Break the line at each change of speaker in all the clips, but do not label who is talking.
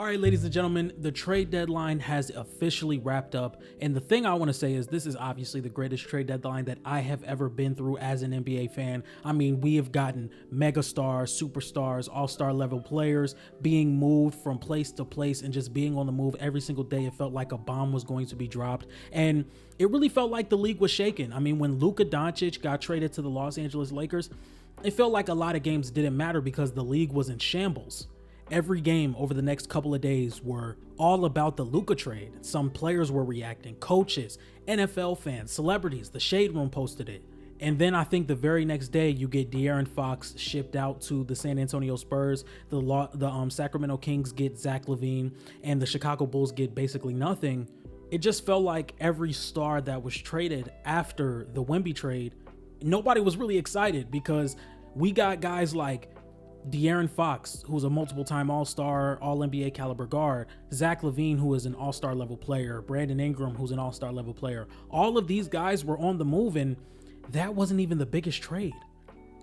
right, ladies and gentlemen, the trade deadline has officially wrapped up. And the thing I want to say is this is obviously the greatest trade deadline that I have ever been through as an NBA fan. I mean, we have gotten megastars, superstars, all-star level players being moved from place to place and just being on the move every single day. It felt like a bomb was going to be dropped. And it really felt like the league was shaken. I mean, when Luka Doncic got traded to the Los Angeles Lakers, it felt like a lot of games didn't matter because the league was in shambles. Every game over the next couple of days were all about the Luka trade. Some players were reacting, coaches, NFL fans, celebrities. The Shade Room posted it. And then I think the very next day you get De'Aaron Fox shipped out to the San Antonio Spurs. The Sacramento Kings get Zach LaVine, and the Chicago Bulls get basically nothing. It just felt like every star that was traded after the Wemby trade, nobody was really excited because we got guys like De'Aaron Fox, who's a multiple-time All-Star, All-NBA caliber guard, Zach LaVine, who is an All-Star level player, Brandon Ingram, who's an All-Star level player. All of these guys were on the move, and that wasn't even the biggest trade.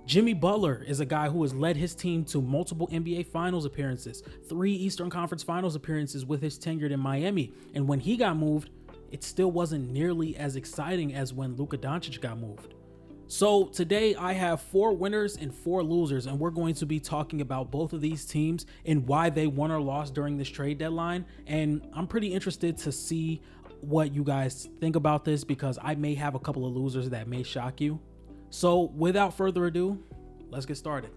Jimmy Butler is a guy who has led his team to multiple NBA Finals appearances, 3 Eastern Conference Finals appearances with his tenure in Miami, and when he got moved, it still wasn't nearly as exciting as when Luka Doncic got moved. So today I have 4 winners and 4 losers, and we're going to be talking about both of these teams and why they won or lost during this trade deadline. And I'm pretty interested to see what you guys think about this because I may have a couple of losers that may shock you. So without further ado, let's get started.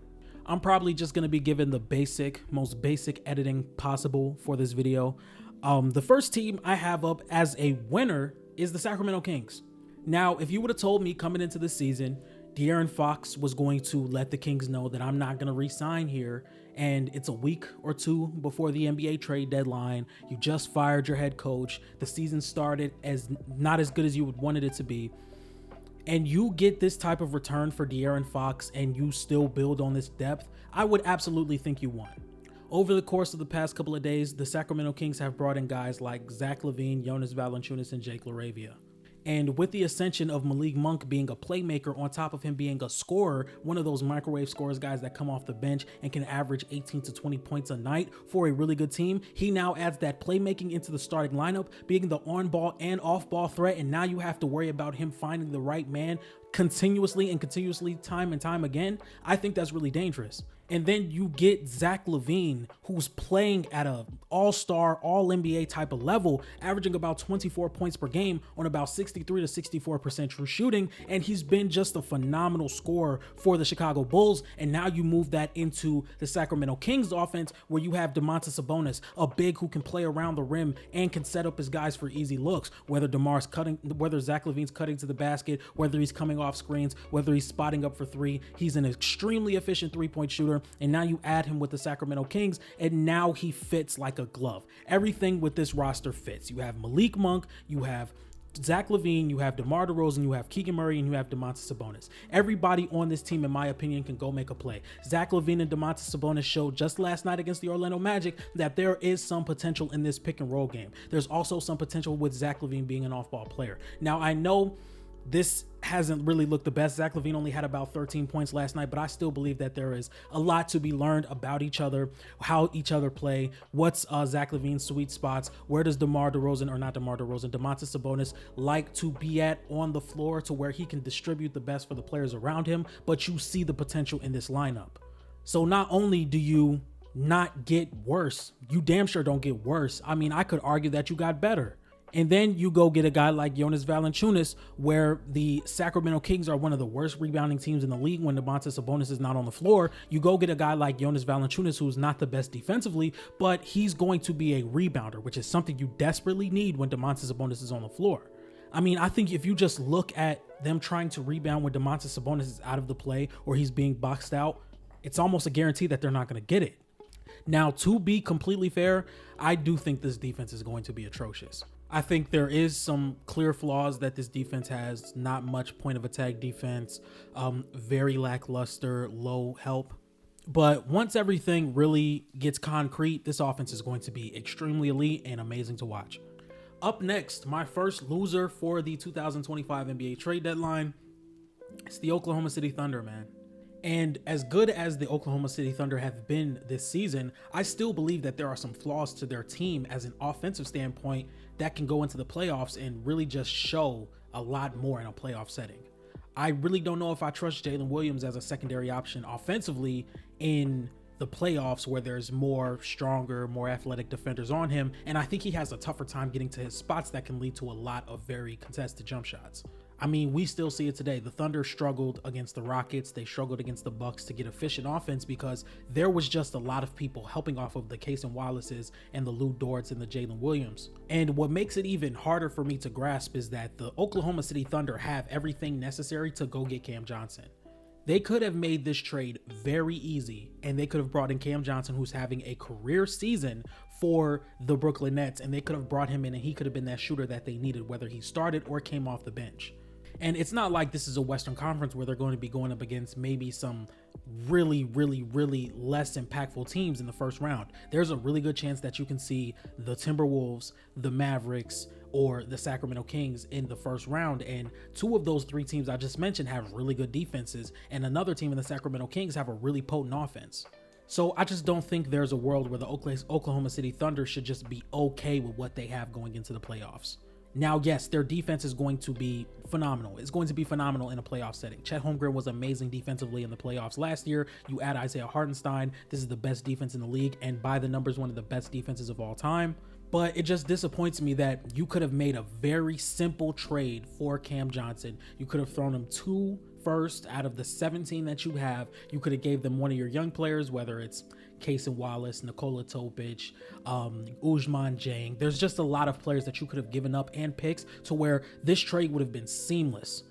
I'm probably just going to be given the most basic editing possible for this video. The first team I have up as a winner is the Sacramento Kings. Now, if you would have told me coming into the season, De'Aaron Fox was going to let the Kings know that I'm not going to re-sign here, and it's a week or two before the NBA trade deadline, you just fired your head coach, the season started as not as good as you would wanted it to be, and you get this type of return for De'Aaron Fox and you still build on this depth, I would absolutely think you won. Over the course of the past couple of days, the Sacramento Kings have brought in guys like Zach LaVine, Jonas Valanciunas, and Jake LaRavia. And with the ascension of Malik Monk being a playmaker on top of him being a scorer, one of those microwave scorers guys that come off the bench and can average 18 to 20 points a night for a really good team, he now adds that playmaking into the starting lineup, being the on-ball and off-ball threat, and now you have to worry about him finding the right man continuously time and time again. I think that's really dangerous. And then you get Zach LaVine, who's playing at a all-star, all-NBA type of level, averaging about 24 points per game on about 63 to 64% true shooting. And he's been just a phenomenal scorer for the Chicago Bulls. And now you move that into the Sacramento Kings offense, where you have Domantas Sabonis, a big who can play around the rim and can set up his guys for easy looks, whether Zach LaVine's cutting to the basket, whether he's coming off screens, whether he's spotting up for 3. He's an extremely efficient 3-point shooter. And now you add him with the Sacramento Kings, and now he fits like a glove. Everything with this roster fits. You have Malik Monk, you have Zach LaVine, you have DeMar DeRozan, you have Keegan Murray, and you have Domantas Sabonis. Everybody on this team, in my opinion, can go make a play. Zach LaVine and Domantas Sabonis showed just last night against the Orlando Magic that there is some potential in this pick and roll game. There's also some potential with Zach LaVine being an off-ball player. Now, I know this hasn't really looked the best. Zach LaVine only had about 13 points last night, but I still believe that there is a lot to be learned about each other, how each other play, what's Zach LaVine's sweet spots, where does Domantas Sabonis like to be at on the floor to where he can distribute the best for the players around him, but you see the potential in this lineup. So not only do you not get worse, you damn sure don't get worse. I mean, I could argue that you got better. And then you go get a guy like Jonas Valanciunas, where the Sacramento Kings are one of the worst rebounding teams in the league when Domantas Sabonis is not on the floor. You go get a guy like Jonas Valanciunas, who's not the best defensively, but he's going to be a rebounder, which is something you desperately need when Domantas Sabonis is on the floor. I mean, I think if you just look at them trying to rebound when Domantas Sabonis is out of the play or he's being boxed out, it's almost a guarantee that they're not going to get it. Now, to be completely fair, I do think this defense is going to be atrocious. I think there is some clear flaws that this defense has. Not much point of attack defense, very lackluster, low help. But once everything really gets concrete, this offense is going to be extremely elite and amazing to watch. Up next, my first loser for the 2025 NBA trade deadline, it's the Oklahoma City Thunder, man. And as good as the Oklahoma City Thunder have been this season, I still believe that there are some flaws to their team as an offensive standpoint that can go into the playoffs and really just show a lot more in a playoff setting. I really don't know if I trust Jalen Williams as a secondary option offensively in the playoffs where there's more stronger, more athletic defenders on him. And I think he has a tougher time getting to his spots that can lead to a lot of very contested jump shots. I mean, we still see it today. The Thunder struggled against the Rockets. They struggled against the Bucks to get efficient offense because there was just a lot of people helping off of the Cason Wallaces and the Lou Dorts and the Jalen Williams. And what makes it even harder for me to grasp is that the Oklahoma City Thunder have everything necessary to go get Cam Johnson. They could have made this trade very easy, and they could have brought in Cam Johnson, who's having a career season for the Brooklyn Nets, and they could have brought him in and he could have been that shooter that they needed, whether he started or came off the bench. And it's not like this is a Western Conference where they're going to be going up against maybe some really less impactful teams in the first round. There's a really good chance that you can see the Timberwolves, the Mavericks, or the Sacramento Kings in the first round. And two of those three teams I just mentioned have really good defenses, and another team in the Sacramento Kings have a really potent offense. So I just don't think there's a world where the Oklahoma City Thunder should just be okay with what they have going into the playoffs. Now, yes, their defense is going to be phenomenal. It's going to be phenomenal in a playoff setting. Chet Holmgren was amazing defensively in the playoffs last year. You add Isaiah Hartenstein, this is the best defense in the league, and by the numbers, one of the best defenses of all time. But it just disappoints me that you could have made a very simple trade for Cam Johnson. You could have thrown him 2 firsts out of the 17 that you have. You could have gave them one of your young players, whether it's Cason Wallace, Nikola Topic, Ousmane Dieng. There's just a lot of players that you could have given up and picks to where this trade would have been seamless.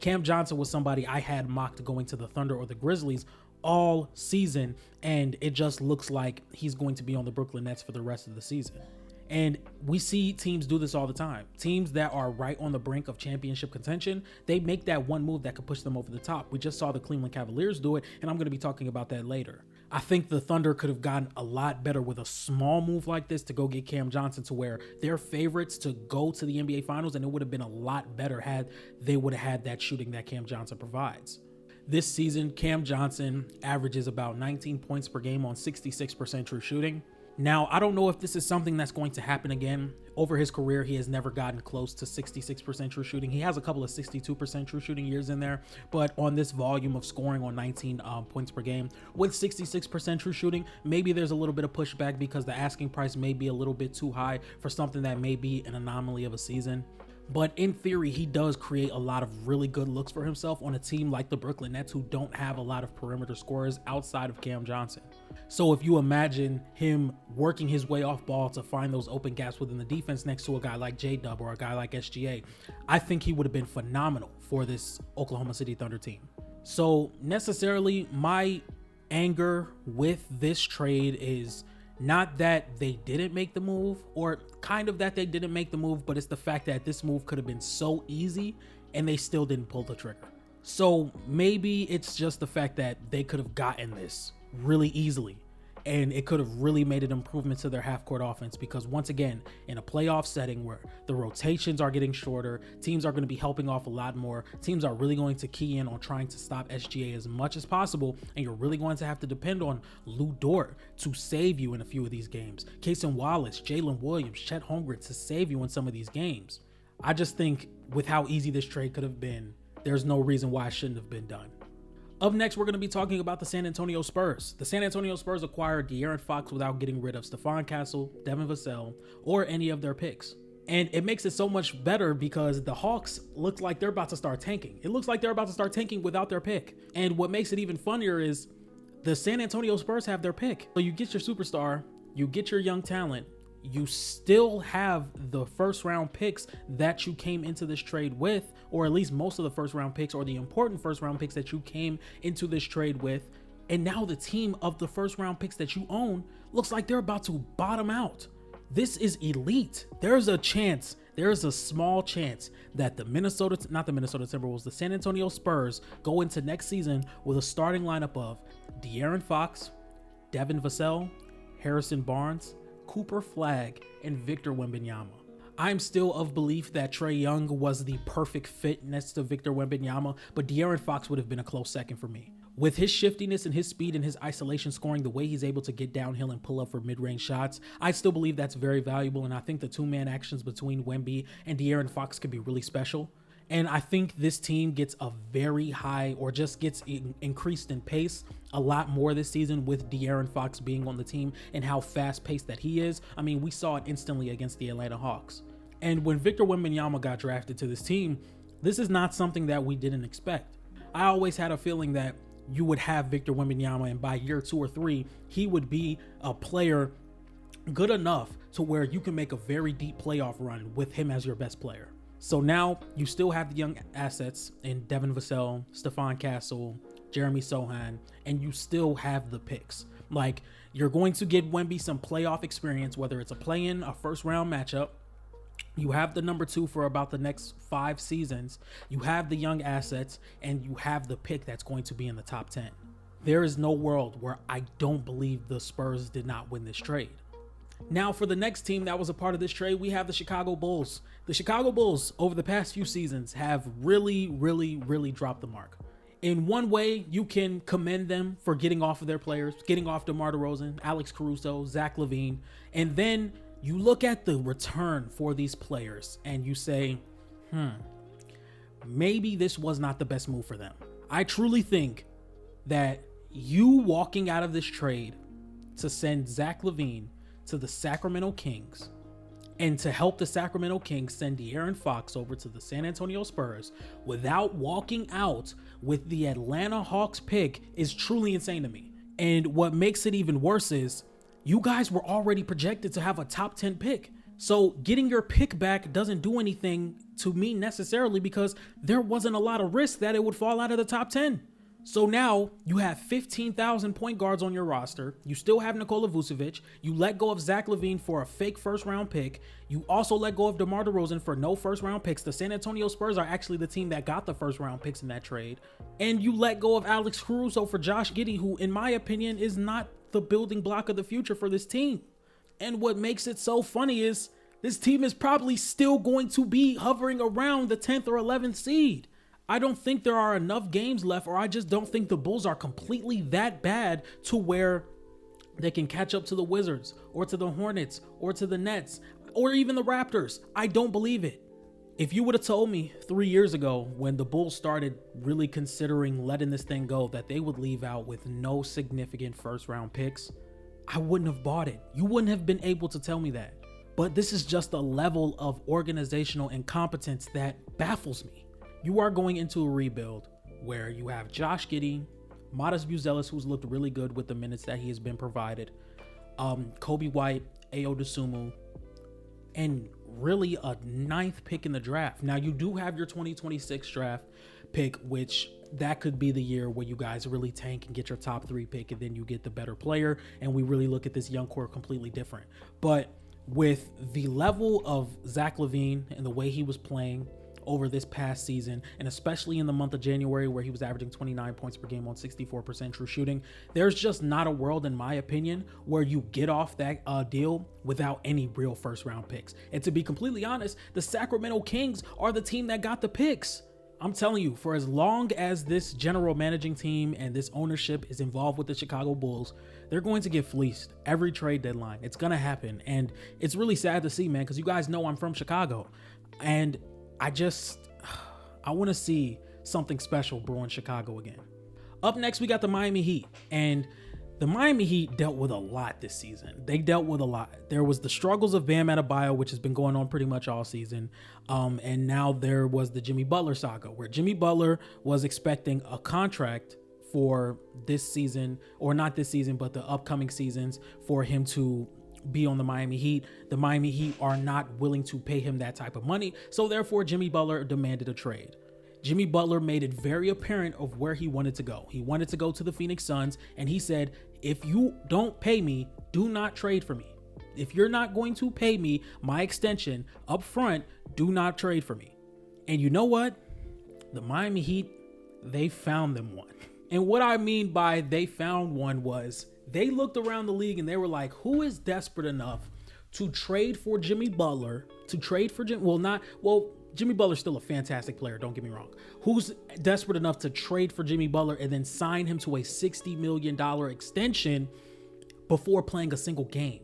Cam Johnson was somebody I had mocked going to the Thunder or the Grizzlies all season, and it just looks like he's going to be on the Brooklyn Nets for the rest of the season. And we see teams do this all the time. Teams that are right on the brink of championship contention, they make that one move that could push them over the top. We just saw the Cleveland Cavaliers do it, and I'm going to be talking about that later. I think the Thunder could have gotten a lot better with a small move like this to go get Cam Johnson, to where they're favorites to go to the NBA Finals, and it would have been a lot better had they would have had that shooting that Cam Johnson provides. This season, Cam Johnson averages about 19 points per game on 66% true shooting. Now, I don't know if this is something that's going to happen again. Over his career, he has never gotten close to 66% true shooting. He has a couple of 62% true shooting years in there, but on this volume of scoring on 19 points per game with 66% true shooting, maybe there's a little bit of pushback because the asking price may be a little bit too high for something that may be an anomaly of a season. But in theory, he does create a lot of really good looks for himself on a team like the Brooklyn Nets, who don't have a lot of perimeter scorers outside of Cam Johnson. So if you imagine him working his way off ball to find those open gaps within the defense next to a guy like J-Dub or a guy like SGA, I think he would have been phenomenal for this Oklahoma City Thunder team. So necessarily, my anger with this trade is not that they didn't make the move, or kind of that they didn't make the move, but it's the fact that this move could have been so easy and they still didn't pull the trigger. So maybe it's just the fact that they could have gotten this really easily, and it could have really made an improvement to their half-court offense, because once again, in a playoff setting where the rotations are getting shorter, teams are going to be helping off a lot more, teams are really going to key in on trying to stop SGA as much as possible, and you're really going to have to depend on Lou Dort to save you in a few of these games, Cason Wallace, Jalen Williams, Chet Holmgren to save you in some of these games. I just think with how easy this trade could have been, there's no reason why it shouldn't have been done. Up next, we're going to be talking about the San Antonio Spurs. The San Antonio Spurs acquired De'Aaron Fox without getting rid of Stephon Castle, Devin Vassell, or any of their picks. And it makes it so much better because the Hawks look like they're about to start tanking. It looks like they're about to start tanking without their pick. And what makes it even funnier is the San Antonio Spurs have their pick. So you get your superstar, you get your young talent, you still have the first round picks that you came into this trade with, or at least most of the first round picks, or the important first round picks that you came into this trade with. And now the team of the first round picks that you own looks like they're about to bottom out. This is elite. There's a small chance that the San Antonio Spurs go into next season with a starting lineup of De'Aaron Fox, Devin Vassell, Harrison Barnes, Cooper Flagg, and Victor Wembanyama. I'm still of belief that Trae Young was the perfect fit next to Victor Wembanyama, but De'Aaron Fox would have been a close second for me. With his shiftiness and his speed and his isolation scoring, the way he's able to get downhill and pull up for mid-range shots, I still believe that's very valuable. And I think the two-man actions between Wemby and De'Aaron Fox could be really special. And I think this team gets a very high, or just gets increased in pace a lot more this season with De'Aaron Fox being on the team and how fast-paced that he is. I mean, we saw it instantly against the Atlanta Hawks. And when Victor Wembanyama got drafted to this team, this is not something that we didn't expect. I always had a feeling that you would have Victor Wembanyama, and by year 2 or 3, he would be a player good enough to where you can make a very deep playoff run with him as your best player. So now you still have the young assets in Devin Vassell, Stephon Castle, Jeremy Sohan, and you still have the picks. Like, you're going to get Wemby some playoff experience, whether it's a play-in, a first-round matchup. You have the number 2 for about the next 5 seasons. You have the young assets, and you have the pick that's going to be in the top 10. There is no world where I don't believe the Spurs did not win this trade. Now, for the next team that was a part of this trade, we have the Chicago Bulls. The Chicago Bulls, over the past few seasons, have really dropped the mark. In one way, you can commend them for getting off of their players, getting off DeMar DeRozan, Alex Caruso, Zach LaVine, and then you look at the return for these players and you say, maybe this was not the best move for them. I truly think that you walking out of this trade to send Zach LaVine to the Sacramento Kings and to help the Sacramento Kings send De'Aaron Fox over to the San Antonio Spurs without walking out with the Atlanta Hawks pick is truly insane to me. And what makes it even worse is you guys were already projected to have a top 10 pick. So getting your pick back doesn't do anything to me necessarily, because there wasn't a lot of risk that it would fall out of the top 10. So now you have 15,000 point guards on your roster. You still have Nikola Vucevic. You let go of Zach LaVine for a fake first round pick. You also let go of DeMar DeRozan for no first round picks. The San Antonio Spurs are actually the team that got the first round picks in that trade. And you let go of Alex Caruso for Josh Giddey, who in my opinion is not the building block of the future for this team. And what makes it so funny is this team is probably still going to be hovering around the 10th or 11th seed. I don't think there are enough games left, or I just don't think the Bulls are completely that bad to where they can catch up to the Wizards or to the Hornets or to the Nets or even the Raptors. I don't believe it. If you would have told me 3 years ago when the Bulls started really considering letting this thing go that they would leave out with no significant first round picks, I wouldn't have bought it. You wouldn't have been able to tell me that. But this is just a level of organizational incompetence that baffles me. You are going into a rebuild where you have Josh Giddey, Modest Buzelis, who's looked really good with the minutes that he has been provided, Kobe White, Ayo Dosunmu, and really a 9th pick in the draft. Now, you do have your 2026 draft pick, which that could be the year where you guys really tank and get your top 3 pick, and then you get the better player, and we really look at this young core completely different. But with the level of Zach LaVine and the way he was playing over this past season, and especially in the month of January where he was averaging 29 points per game on 64% true shooting, there's just not a world, in my opinion, where you get off that deal without any real first round picks. And to be completely honest, the Sacramento Kings are the team that got the picks. I'm telling you, for as long as this general managing team and this ownership is involved with the Chicago Bulls, they're going to get fleeced every trade deadline. It's going to happen. And it's really sad to see, man, because you guys know I'm from Chicago. And I want to see something special brew in Chicago again. Up next, we got the Miami Heat. And the Miami Heat dealt with a lot this season. They dealt with a lot. There was the struggles of Bam Adebayo, which has been going on pretty much all season. And now there was the Jimmy Butler saga, where Jimmy Butler was expecting a contract for this season, or not this season, but the upcoming seasons, for him to be on the Miami Heat. The Miami Heat are not willing to pay him that type of money. So therefore, Jimmy Butler demanded a trade. Jimmy Butler made it very apparent of where he wanted to go. He wanted to go to the Phoenix Suns, and he said, if you don't pay me, do not trade for me. If you're not going to pay me my extension up front, do not trade for me. And you know what? The Miami Heat, they found them one. And what I mean by they found one was they looked around the league and they were like, who is desperate enough to trade for Jimmy Butler, to trade for Jimmy Butler's still a fantastic player, don't get me wrong. Who's desperate enough to trade for Jimmy Butler and then sign him to a $60 million extension before playing a single game?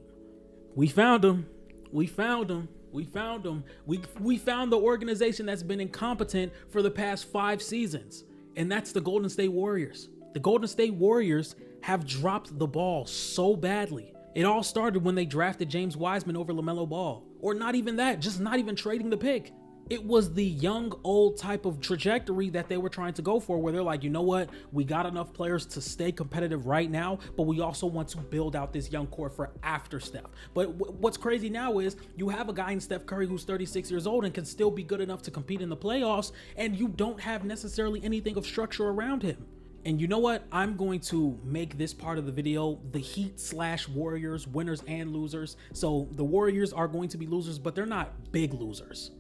We found him. We found him. We found him. We found the organization that's been incompetent for the past 5 seasons, and that's the Golden State Warriors. The Golden State Warriors have dropped the ball so badly. It all started when they drafted James Wiseman over LaMelo Ball. Or not even that, just not even trading the pick. It was the young, old type of trajectory that they were trying to go for, where they're like, you know what? We got enough players to stay competitive right now, but we also want to build out this young core for after Steph. But what's crazy now is you have a guy in Steph Curry who's 36 years old and can still be good enough to compete in the playoffs, and you don't have necessarily anything of structure around him. And you know what? I'm going to make this part of the video the Heat/Warriors winners and losers. So the Warriors are going to be losers, but they're not big losers.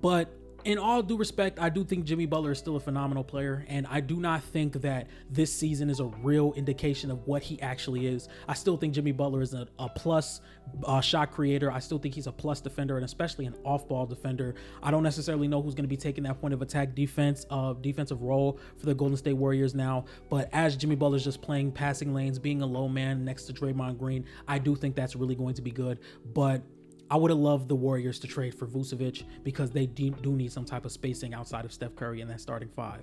But in all due respect, I do think Jimmy Butler is still a phenomenal player, and I do not think that this season is a real indication of what he actually is. I still think Jimmy Butler is a plus shot creator. I still think he's a plus defender, and especially an off-ball defender. I don't necessarily know who's going to be taking that point of attack defensive role for the Golden State Warriors now, but as Jimmy Butler's just playing passing lanes, being a low man next to Draymond Green, I do think that's really going to be good. But I would have loved the Warriors to trade for Vucevic because they do need some type of spacing outside of Steph Curry in that starting 5.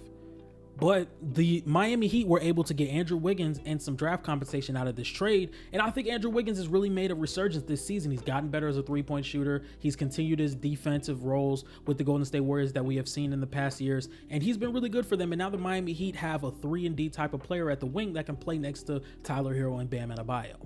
But the Miami Heat were able to get Andrew Wiggins and some draft compensation out of this trade. And I think Andrew Wiggins has really made a resurgence this season. He's gotten better as a three-point shooter. He's continued his defensive roles with the Golden State Warriors that we have seen in the past years. And he's been really good for them. And now the Miami Heat have a 3-and-D type of player at the wing that can play next to Tyler Hero and Bam Adebayo.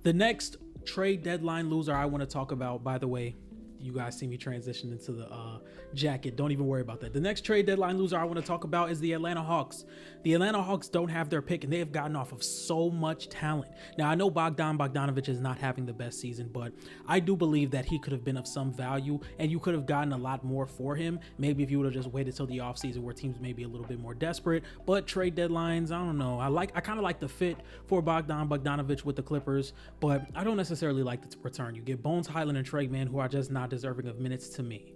The next trade deadline loser I want to talk about, by the way, you guys see me transition into the jacket. Don't even worry about that. The next trade deadline loser I want to talk about is the Atlanta Hawks. The Atlanta Hawks don't have their pick, and they have gotten off of so much talent. Now, I know Bogdanovich is not having the best season, but I do believe that he could have been of some value, and you could have gotten a lot more for him. Maybe if you would have just waited till the offseason where teams may be a little bit more desperate. But trade deadlines, I don't know. I kind of like the fit for Bogdanovich with the Clippers, but I don't necessarily like the return. You get Bones Highland and Trey Mann, who are just not deserving of minutes to me.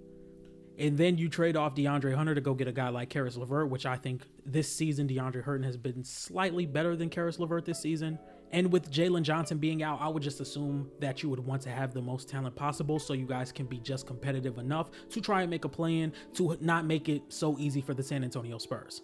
And then you trade off DeAndre Hunter to go get a guy like Caris LeVert, which I think this season DeAndre Hunter has been slightly better than Caris LeVert this season. And with Jalen Johnson being out, I would just assume that you would want to have the most talent possible so you guys can be just competitive enough to try and make a play-in to not make it so easy for the San Antonio Spurs.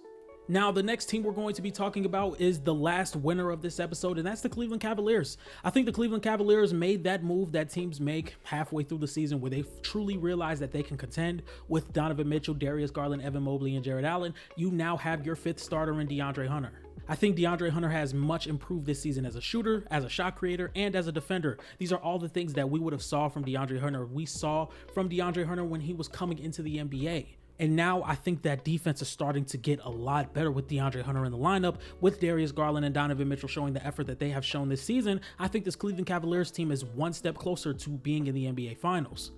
Now, the next team we're going to be talking about is the last winner of this episode, and that's the Cleveland Cavaliers. I think the Cleveland Cavaliers made that move that teams make halfway through the season where they truly realize that they can contend with Donovan Mitchell, Darius Garland, Evan Mobley, and Jared Allen. You now have your 5th starter in DeAndre Hunter. I think DeAndre Hunter has much improved this season as a shooter, as a shot creator, and as a defender. These are all the things that we would have saw from DeAndre Hunter. We saw from DeAndre Hunter when he was coming into the NBA. And now I think that defense is starting to get a lot better with DeAndre Hunter in the lineup, with Darius Garland and Donovan Mitchell showing the effort that they have shown this season. I think this Cleveland Cavaliers team is one step closer to being in the NBA Finals.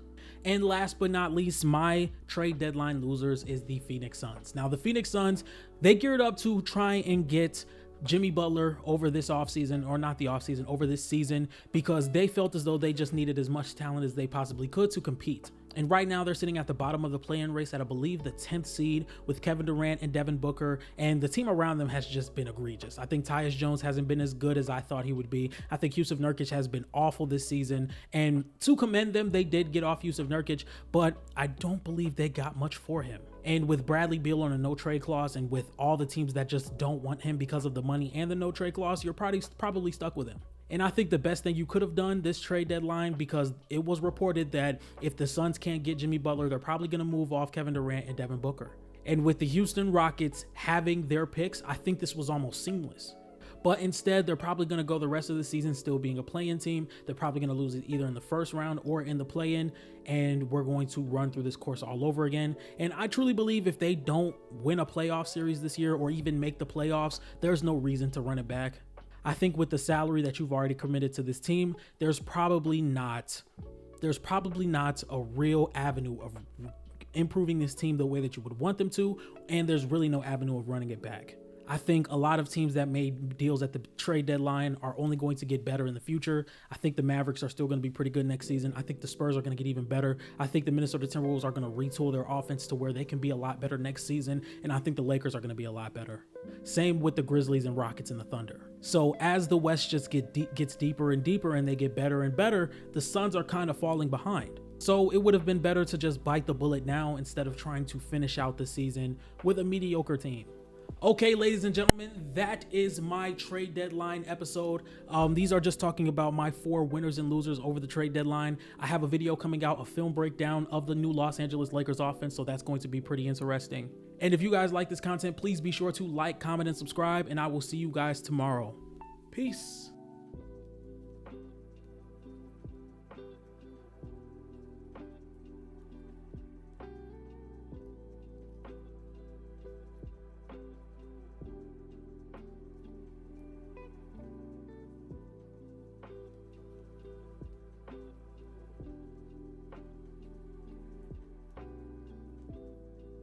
And last but not least, my trade deadline losers is the Phoenix Suns. Now, the Phoenix Suns, they geared up to try and get Jimmy Butler over this offseason, or not the offseason, over this season, because they felt as though they just needed as much talent as they possibly could to compete. And right now they're sitting at the bottom of the play-in race at, I believe, the 10th seed with Kevin Durant and Devin Booker, and the team around them has just been egregious. I think Tyus Jones hasn't been as good as I thought he would be. I think Jusuf Nurkic has been awful this season, and to commend them, they did get off Jusuf Nurkic, but I don't believe they got much for him. And with Bradley Beal on a no-trade clause, and with all the teams that just don't want him because of the money and the no-trade clause, you're probably stuck with him. And I think the best thing you could have done this trade deadline, because it was reported that if the Suns can't get Jimmy Butler, they're probably going to move off Kevin Durant and Devin Booker. And with the Houston Rockets having their picks, I think this was almost seamless. But instead, they're probably going to go the rest of the season still being a play-in team. They're probably going to lose it either in the first round or in the play-in, and we're going to run through this course all over again. And I truly believe if they don't win a playoff series this year or even make the playoffs, there's no reason to run it back. I think with the salary that you've already committed to this team, there's probably not a real avenue of improving this team the way that you would want them to, and there's really no avenue of running it back. I think a lot of teams that made deals at the trade deadline are only going to get better in the future. I think the Mavericks are still going to be pretty good next season. I think the Spurs are going to get even better. I think the Minnesota Timberwolves are going to retool their offense to where they can be a lot better next season. And I think the Lakers are going to be a lot better. Same with the Grizzlies and Rockets and the Thunder. So as the West just gets deeper and deeper and they get better and better, the Suns are kind of falling behind. So it would have been better to just bite the bullet now instead of trying to finish out the season with a mediocre team. Okay, ladies and gentlemen, that is my trade deadline episode. These are just talking about my 4 winners and losers over the trade deadline. I have a video coming out, a film breakdown of the new Los Angeles Lakers offense, so that's going to be pretty interesting. And if you guys like this content, please be sure to like, comment, and subscribe, and I will see you guys tomorrow. Peace.